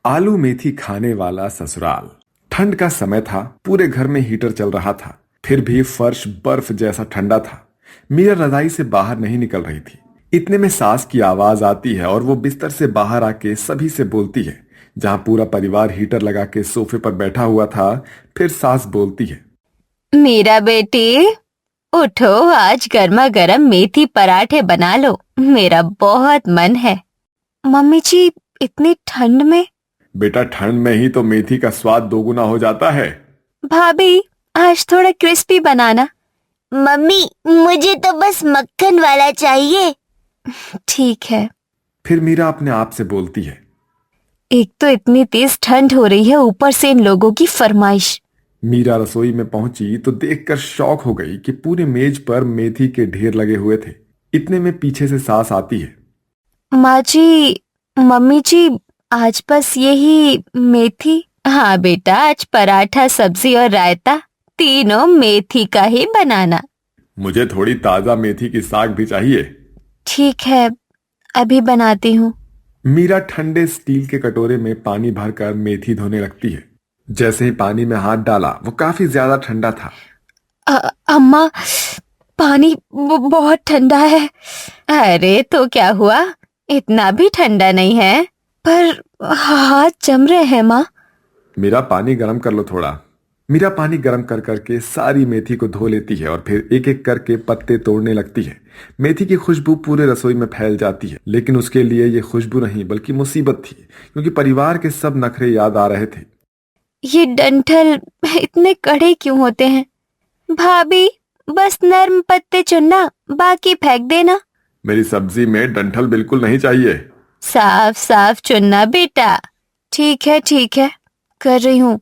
आलू मेथी खाने वाला ससुराल। ठंड का समय था, पूरे घर में हीटर चल रहा था। फिर भी फर्श बर्फ जैसा ठंडा था। मीरा रजाई से बाहर नहीं निकल रही थी। इतने में सास की आवाज आती है और वो बिस्तर से बाहर आके सभी से बोलती है। जहां पूरा परिवार हीटर लगा के सोफे पर बैठा हुआ था, फिर सास बोलती है, मीरा बेटी, उठो, आज गर्मा गर्म मेथी पराठे बना लो, मेरा बहुत मन है। मम्मी जी, इतनी ठंड में? बेटा, ठंड में ही तो मेथी का स्वाद दोगुना हो जाता है। भाभी, आज थोड़ा क्रिस्पी बनाना। मम्मी, मुझे तो बस मक्खन वाला चाहिए। ठीक है। फिर मीरा अपने आप से बोलती है, एक तो इतनी तेज ठंड हो रही है, ऊपर से इन लोगों की फरमाइश। मीरा रसोई में पहुंची तो देखकर शॉक हो गई कि पूरे मेज पर मेथी के ढेर लगे हुए थे। इतने में पीछे से सास आती है। माँ जी, मम्मी जी, आज बस यही मेथी। हाँ बेटा, आज पराठा, सब्जी और रायता, तीनों मेथी का ही बनाना। मुझे थोड़ी ताजा मेथी की साग भी चाहिए। ठीक है, अभी बनाती हूँ। मीरा ठंडे स्टील के कटोरे में पानी भरकर मेथी धोने लगती है। जैसे ही पानी में हाथ डाला, वो काफी ज्यादा ठंडा था। अम्मा, पानी बहुत ठंडा है। अरे तो क्या हुआ, इतना भी ठंडा नहीं है, पर हाथ जम रहे हैं माँ। मीरा, पानी गर्म कर लो थोड़ा। मीरा पानी गर्म कर करके सारी मेथी को धो लेती है और फिर एक एक करके पत्ते तोड़ने लगती है। मेथी की खुशबू पूरे रसोई में फैल जाती है, लेकिन उसके लिए ये खुशबू नहीं बल्कि मुसीबत थी, क्योंकि परिवार के सब नखरे याद आ रहे थे। ये डंठल इतने कड़े क्यों होते हैं? भाभी, बस नर्म पत्ते चुनना, बाकी फेंक देना। मेरी सब्जी में डंठल बिल्कुल नहीं चाहिए। साफ साफ चुनना बेटा। ठीक है, कर रही हूँ।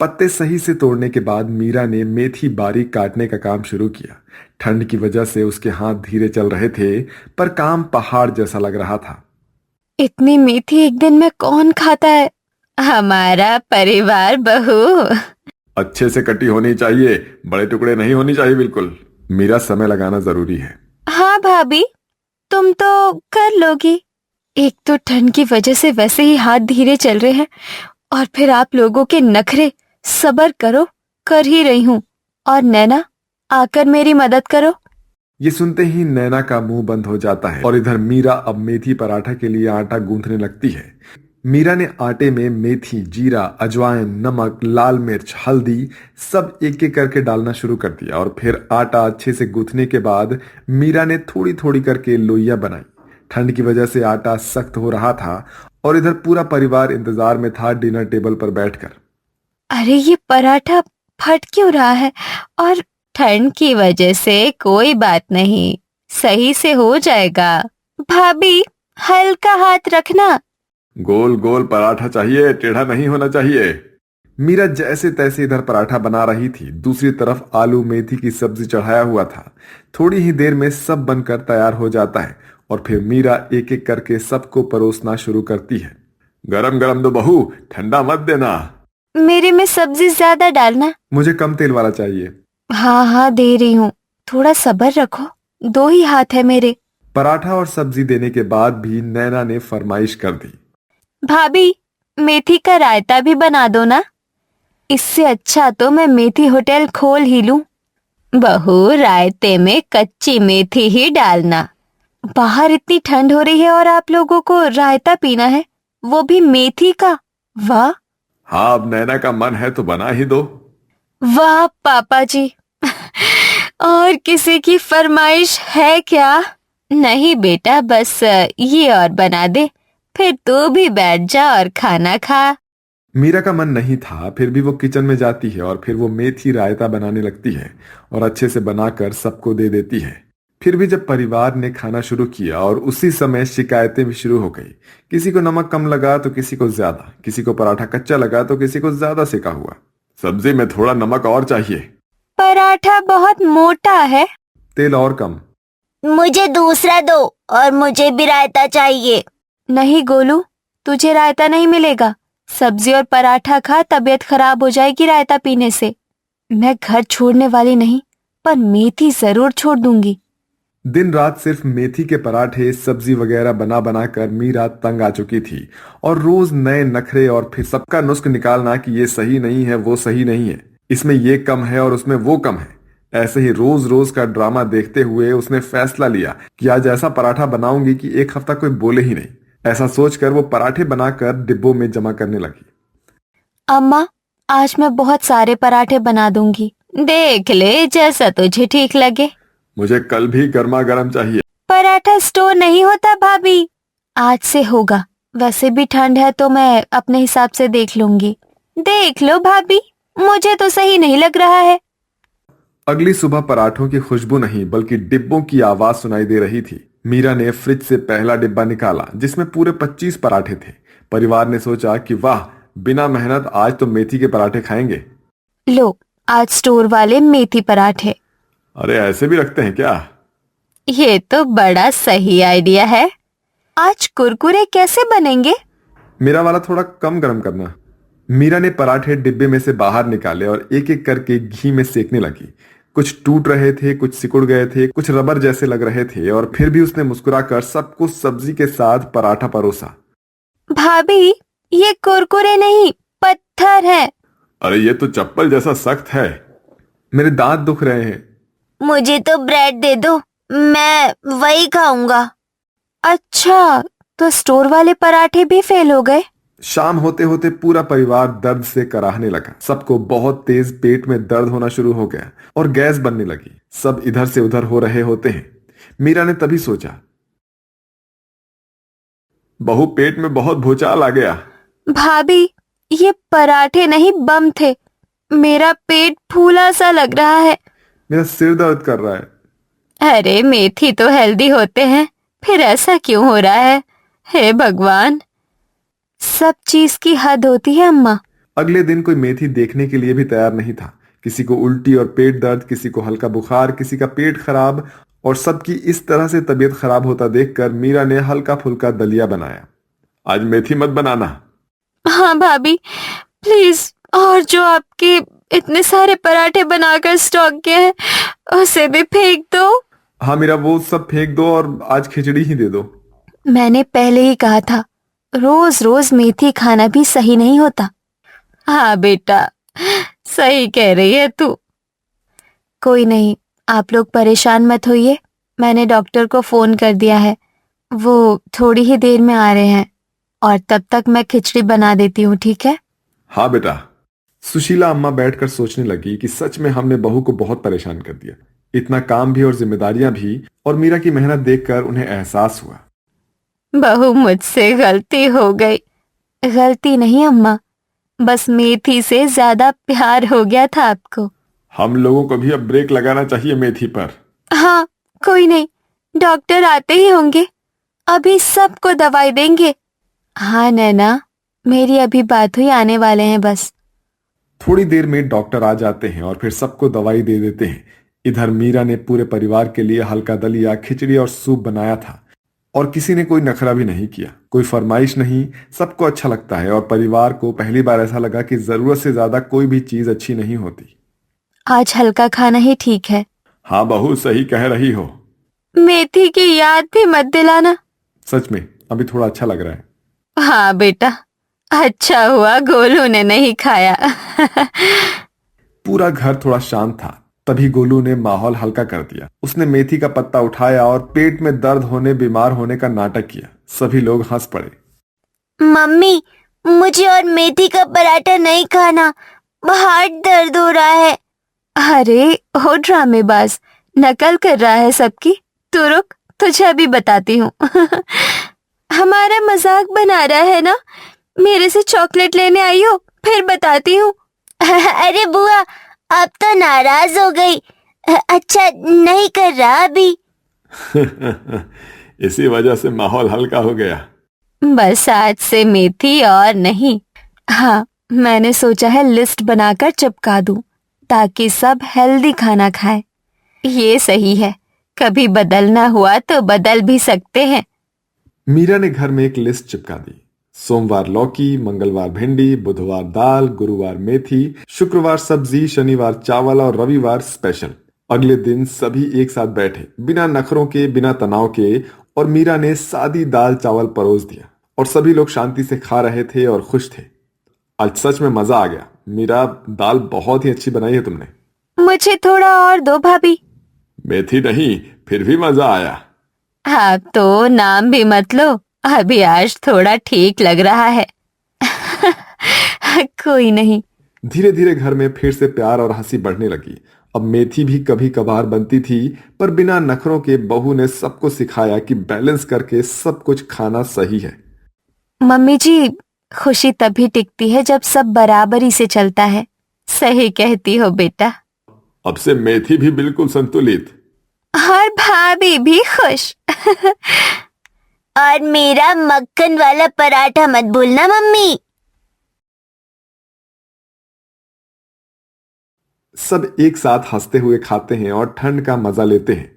पत्ते सही से तोड़ने के बाद मीरा ने मेथी बारीक काटने का काम शुरू किया। ठंड की वजह से उसके हाथ धीरे चल रहे थे, पर काम पहाड़ जैसा लग रहा था। इतनी मेथी एक दिन में कौन खाता है? हमारा परिवार बहू। अच्छे से कटी होनी चाहिए, बड़े टुकड़े नहीं होनी चाहिए बिल्कुल। मीरा, समय लगाना जरूरी है। हाँ भाभी, तुम तो कर लोगी। एक तो ठंड की वजह से वैसे ही हाथ धीरे चल रहे हैं, और फिर आप लोगों के नखरे। सब्र करो, कर ही रही हूँ। और नैना, आकर मेरी मदद करो। ये सुनते ही नैना का मुंह बंद हो जाता है और इधर मीरा अब मेथी पराठा के लिए आटा गूंथने लगती है। मीरा ने आटे में मेथी, जीरा, अजवाइन, नमक, लाल मिर्च, हल्दी सब एक एक करके डालना शुरू कर दिया और फिर आटा अच्छे से गूंथने के बाद मीरा ने थोड़ी थोड़ी करके लोइयां बनाई। ठंड की वजह से आटा सख्त हो रहा था और इधर पूरा परिवार इंतजार में था डिनर टेबल पर बैठकर। अरे ये पराठा फट क्यों रहा है? और ठंड की वजह से कोई बात नहीं, सही से हो जाएगा। भाभी, हल्का हाथ रखना। गोल गोल पराठा चाहिए, टेढ़ा नहीं होना चाहिए। मीरा जैसे तैसे इधर पराठा बना रही थी, दूसरी तरफ आलू मेथी की सब्जी चढ़ाया हुआ था। थोड़ी ही देर में सब बनकर तैयार हो जाता है और फिर मीरा एक एक करके सबको परोसना शुरू करती है। गरम गरम दो बहू, ठंडा मत देना। मेरे में सब्जी ज्यादा डालना। मुझे कम तेल वाला चाहिए। हाँ, दे रही हूँ, थोड़ा सब्र रखो, दो ही हाथ है मेरे। पराठा और सब्जी देने के बाद भी नैना ने फरमाइश कर दी, भाभी, मेथी का रायता भी बना दो ना। इससे अच्छा तो मैं मेथी होटल खोल ही लूं। बहू, रायते में कच्ची मेथी ही डालना। बाहर इतनी ठंड हो रही है और आप लोगों को रायता पीना है, वो भी मेथी का। वाह हाँ, अब नैना का मन है तो बना ही दो। वाह पापा जी। और किसी की फरमाइश है क्या? नहीं बेटा, बस ये और बना दे, फिर तू भी बैठ जा और खाना खा। मीरा का मन नहीं था, फिर भी वो किचन में जाती है और फिर वो मेथी रायता बनाने लगती है और अच्छे से बनाकर सबको दे देती है। फिर भी जब परिवार ने खाना शुरू किया और उसी समय शिकायतें भी शुरू हो गई। किसी को नमक कम लगा तो किसी को ज्यादा, किसी को पराठा कच्चा लगा तो किसी को ज्यादा सेका हुआ। सब्जी में थोड़ा नमक और चाहिए। पराठा बहुत मोटा है। तेल और कम। मुझे दूसरा दो और मुझे भी रायता चाहिए। नहीं गोलू, तुझे रायता नहीं मिलेगा। सब्जी और पराठा खा, तबीयत खराब हो जाएगी रायता पीने से। मैं घर छोड़ने वाली नहीं, पर मेथी जरूर छोड़ दूंगी। दिन रात सिर्फ मेथी के पराठे सब्जी वगैरह बना बना कर मीरा तंग आ चुकी थी और रोज नए नखरे और फिर सबका नुस्ख निकालना कि ये सही नहीं है, वो सही नहीं है, इसमें ये कम है और उसमें वो कम है। ऐसे ही रोज रोज का ड्रामा देखते हुए उसने फैसला लिया कि आज ऐसा पराठा बनाऊंगी कि एक हफ्ता कोई बोले ही नहीं। ऐसा सोचकर वो पराठे बनाकर डिब्बों में जमा करने लगी। अम्मा, आज मैं बहुत सारे पराठे बना दूंगी, देख ले जैसा तुझे ठीक लगे। मुझे कल भी गर्मा गर्म चाहिए। पराठा स्टोर नहीं होता भाभी, आज से होगा। वैसे भी ठंड है तो मैं अपने हिसाब से देख लूंगी। देख लो भाभी, मुझे तो सही नहीं लग रहा है। अगली सुबह पराठों की खुशबू नहीं बल्कि डिब्बों की आवाज सुनाई दे रही थी। मीरा ने फ्रिज से पहला डिब्बा निकाला जिसमें पूरे 25 पराठे थे। परिवार ने सोचा कि वाह, बिना मेहनत आज तो मेथी के पराठे खाएंगे। लो, आज स्टोर वाले मेथी पराठे। अरे ऐसे भी रखते हैं क्या? ये तो बड़ा सही आइडिया है। आज कुरकुरे कैसे बनेंगे? मेरा वाला थोड़ा कम गरम करना। मीरा ने पराठे डिब्बे में से बाहर निकाले और एक एक करके घी में सेकने लगी। कुछ टूट रहे थे, कुछ सिकुड़ गए थे, कुछ रबर जैसे लग रहे थे और फिर भी उसने मुस्कुराकर सबको सब्जी के साथ पराठा परोसा। भाभी, ये कुरकुरे नहीं, पत्थर है। अरे ये तो चप्पल जैसा सख्त है। मेरे दांत दुख रहे हैं। मुझे तो ब्रेड दे दो, मैं वही खाऊंगा। अच्छा, तो स्टोर वाले पराठे भी फेल हो गए। शाम होते होते पूरा परिवार दर्द से कराहने लगा। सबको बहुत तेज पेट में दर्द होना शुरू हो गया और गैस बनने लगी। सब इधर से उधर हो रहे होते हैं। मीरा ने तभी सोचा, बहू पेट में बहुत भूचाल आ गया। भाभी, ये पराठे नहीं बम थे। मेरा पेट फूला सा लग रहा है। मेरा सिर दर्द कर रहा है। अरे मेथी तो हेल्दी होते हैं, फिर ऐसा क्यों हो रहा है? हे भगवान, सब चीज की हद होती है अम्मा। अगले दिन कोई मेथी देखने के लिए भी तैयार नहीं था। किसी को उल्टी और पेट दर्द, किसी को हल्का बुखार, किसी का पेट खराब और सबकी इस तरह से तबीयत खराब होता देखकर मीरा ने हल्का फुल्का दलिया बनाया। आज मेथी मत बनाना। हाँ भाभी, प्लीज। और जो आपके इतने सारे पराठे बनाकर स्टॉक किए हैं उसे भी फेंक दो। हाँ मीरा, वो सब फेंक दो और आज खिचड़ी ही दे दो। मैंने पहले ही कहा था, रोज रोज मेथी खाना भी सही नहीं होता। हाँ बेटा, सही कह रही है तू। कोई नहीं, आप लोग परेशान मत होइए। मैंने डॉक्टर को फोन कर दिया है, वो थोड़ी ही देर में आ रहे हैं और तब तक मैं खिचड़ी बना देती हूँ, ठीक है? हाँ बेटा। सुशीला अम्मा बैठकर सोचने लगी कि सच में हमने बहू को बहुत परेशान कर दिया। इतना काम भी और जिम्मेदारियां भी, और मीरा की मेहनत देखकर उन्हें एहसास हुआ। बहू, मुझसे गलती हो गई। गलती नहीं अम्मा, बस मेथी से ज्यादा प्यार हो गया था आपको। हम लोगों को भी अब ब्रेक लगाना चाहिए मेथी पर। हाँ, कोई नहीं, डॉक्टर आते ही होंगे, अभी सबको दवाई देंगे। हाँ नैना, मेरी अभी बात हुई, आने वाले हैं बस। थोड़ी देर में डॉक्टर आ जाते हैं और फिर सबको दवाई दे देते हैं। इधर मीरा ने पूरे परिवार के लिए हल्का दलिया, खिचड़ी और सूप बनाया था और किसी ने कोई नखरा भी नहीं किया, कोई फरमाइश नहीं। सबको अच्छा लगता है और परिवार को पहली बार ऐसा लगा कि जरूरत से ज्यादा कोई भी चीज अच्छी नहीं होती। आज हल्का खाना ही ठीक है। हाँ बहू, सही कह रही हो। मेथी की याद भी मत दिलाना। सच में अभी थोड़ा अच्छा लग रहा है। हाँ बेटा, अच्छा हुआ गोलू ने नहीं खाया। पूरा घर थोड़ा शांत था। तभी गोलू ने माहौल हल्का कर दिया। उसने मेथी का पत्ता उठाया और पेट में दर्द होने, बीमार होने का नाटक किया। सभी लोग हंस पड़े। मम्मी, मुझे और मेथी का पराठा नहीं खाना, हार्ट दर्द हो रहा है। अरे हो ड्रामेबाज, नकल कर रहा है सबकी। तू रुक, तुझे अभी बताती हूँ। हमारा मजाक बना रहा है ना? मेरे से चॉकलेट लेने आई हो, फिर बताती हूँ। अरे बुआ, अब तो नाराज हो गई। अच्छा नहीं कर रहा अभी। इसी वजह से माहौल हल्का हो गया। बस आज से मेथी और नहीं। हाँ, मैंने सोचा है लिस्ट बनाकर चिपका दूं ताकि सब हेल्दी खाना खाए। ये सही है, कभी बदलना हुआ तो बदल भी सकते हैं। मीरा ने घर में एक लिस्ट चिपका दी। सोमवार लौकी, मंगलवार भिंडी, बुधवार दाल, गुरुवार मेथी, शुक्रवार सब्जी, शनिवार चावल और रविवार स्पेशल। अगले दिन सभी एक साथ बैठे, बिना नखरों के, बिना तनाव के, और मीरा ने सादी दाल चावल परोस दिया और सभी लोग शांति से खा रहे थे और खुश थे। आज सच में मजा आ गया। मीरा, दाल बहुत ही अच्छी बनाई है तुमने। मुझे थोड़ा और दो भाभी। मेथी नहीं, फिर भी मजा आया। आप तो नाम भी मत लो, अभी आज थोड़ा ठीक लग रहा है। कोई नहीं। धीरे धीरे घर में फिर से प्यार और हंसी बढ़ने लगी। अब मेथी भी कभी कभार बनती थी, पर बिना नखरों के बहू ने सबको सिखाया कि बैलेंस करके सब कुछ खाना सही है। मम्मी जी, खुशी तभी टिकती है जब सब बराबरी से चलता है। सही कहती हो बेटा। अब से मेथी भी बिल्कुल संतुलित। और भाभी भी खुश। और मेरा मक्खन वाला पराठा मत भूलना मम्मी। सब एक साथ हंसते हुए खाते हैं और ठंड का मजा लेते हैं।